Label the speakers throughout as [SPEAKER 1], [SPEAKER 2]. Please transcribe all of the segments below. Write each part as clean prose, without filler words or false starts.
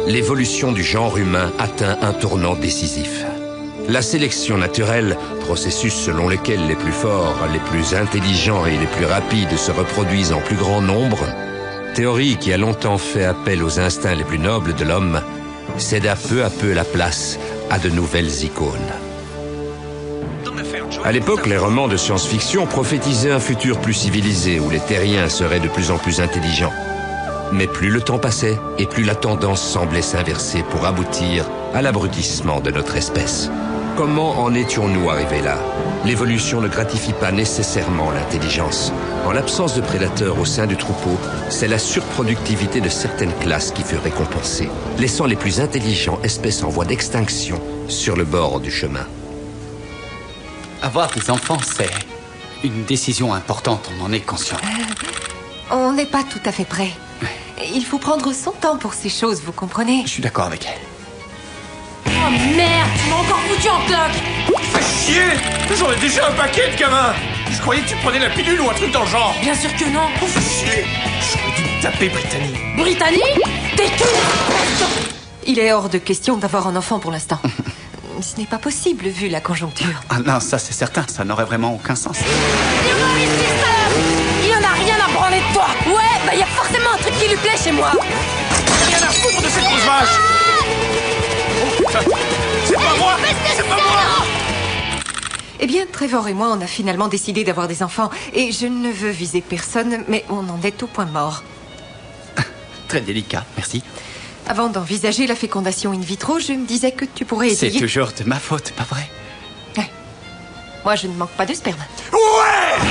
[SPEAKER 1] l'évolution du genre humain atteint un tournant décisif. La sélection naturelle, processus selon lequel les plus forts, les plus intelligents et les plus rapides se reproduisent en plus grand nombre, théorie qui a longtemps fait appel aux instincts les plus nobles de l'homme, céda peu à peu la place à de nouvelles icônes. À l'époque, les romans de science-fiction prophétisaient un futur plus civilisé où les terriens seraient de plus en plus intelligents. Mais plus le temps passait et plus la tendance semblait s'inverser pour aboutir à l'abrutissement de notre espèce. Comment en étions-nous arrivés là? L'évolution ne gratifie pas nécessairement l'intelligence. En l'absence de prédateurs au sein du troupeau, c'est la surproductivité de certaines classes qui fut récompensée, laissant les plus intelligents espèces en voie d'extinction sur le bord du chemin.
[SPEAKER 2] Avoir des enfants, c'est une décision importante, on en est conscient.
[SPEAKER 3] On n'est pas tout à fait prêt. Il faut prendre son temps pour ces choses, vous comprenez?
[SPEAKER 2] Je suis d'accord avec elle.
[SPEAKER 4] Oh merde, tu m'as encore foutu en cloque!
[SPEAKER 5] Fais chier! J'en ai déjà un paquet de gamins! Je croyais que tu prenais la pilule ou un truc dans le genre!
[SPEAKER 4] Bien sûr que non!
[SPEAKER 5] Fais chier! J'aurais dû me taper, Brittany!
[SPEAKER 4] Brittany? T'es qui?
[SPEAKER 3] Il est hors de question d'avoir un enfant pour l'instant. Ce n'est pas possible vu la conjoncture.
[SPEAKER 2] Ah non, ça c'est certain, ça n'aurait vraiment aucun sens.
[SPEAKER 4] Dis-moi ici, salope! Il en a rien à branler de toi! Ouais, bah y a forcément un truc qui lui plaît chez moi!
[SPEAKER 5] Rien à foutre de cette grosse vache! Oh putain! C'est pas moi! C'est pas moi!
[SPEAKER 3] Eh bien, Trevor et moi, on a finalement décidé d'avoir des enfants. Et je ne veux viser personne, mais on en est au point mort.
[SPEAKER 2] Très délicat, merci.
[SPEAKER 3] Avant d'envisager la fécondation in vitro, je me disais que tu pourrais essayer...
[SPEAKER 2] C'est toujours de ma faute, pas vrai?
[SPEAKER 3] Ouais. Moi, je ne manque pas de sperme.
[SPEAKER 5] Ouais!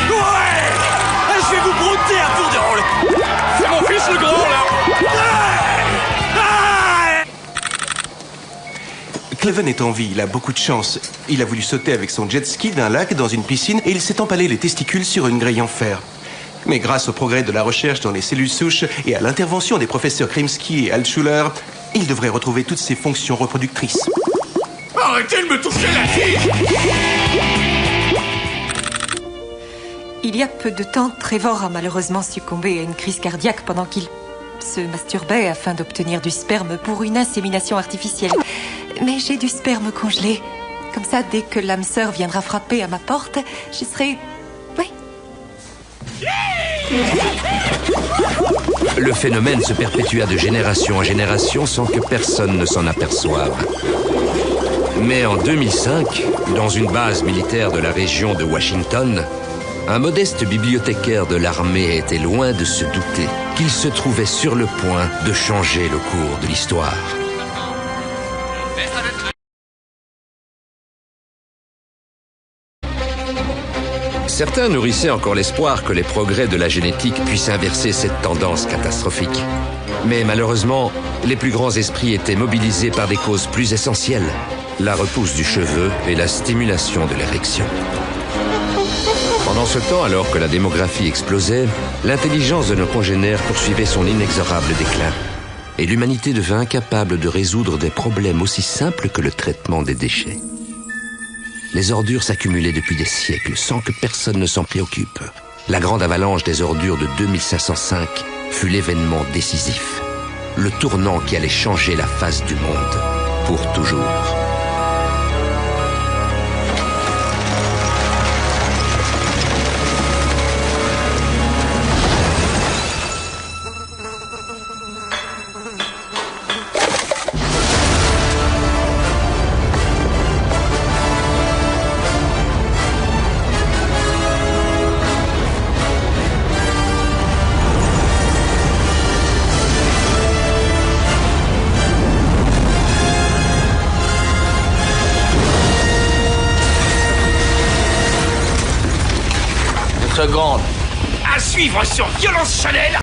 [SPEAKER 5] Ouais! Je vais vous brouter à tour de rôle! C'est mon fils le grand, là!
[SPEAKER 6] Cleven est en vie, il a beaucoup de chance. Il a voulu sauter avec son jet ski d'un lac dans une piscine et il s'est empalé les testicules sur une grille en fer. Mais grâce au progrès de la recherche dans les cellules souches et à l'intervention des professeurs Krimsky et Altschuler, il devrait retrouver toutes ses fonctions reproductrices.
[SPEAKER 5] Arrêtez de me toucher la fille!
[SPEAKER 3] Il y a peu de temps, Trevor a malheureusement succombé à une crise cardiaque pendant qu'il se masturbait afin d'obtenir du sperme pour une insémination artificielle. Mais j'ai du sperme congelé. Comme ça, dès que l'âme sœur viendra frapper à ma porte, je serai... Oui.
[SPEAKER 1] Le phénomène se perpétua de génération en génération sans que personne ne s'en aperçoive. Mais en 2005, dans une base militaire de la région de Washington, un modeste bibliothécaire de l'armée était loin de se douter qu'il se trouvait sur le point de changer le cours de l'histoire. Certains nourrissaient encore l'espoir que les progrès de la génétique puissent inverser cette tendance catastrophique. Mais malheureusement, les plus grands esprits étaient mobilisés par des causes plus essentielles, la repousse du cheveu et la stimulation de l'érection. Pendant ce temps, alors que la démographie explosait, l'intelligence de nos congénères poursuivait son inexorable déclin. Et l'humanité devint incapable de résoudre des problèmes aussi simples que le traitement des déchets. Les ordures s'accumulaient depuis des siècles sans que personne ne s'en préoccupe. La grande avalanche des ordures de 2505 fut l'événement décisif. Le tournant qui allait changer la face du monde pour toujours.
[SPEAKER 5] Seconde. À suivre sur Violence Chanel.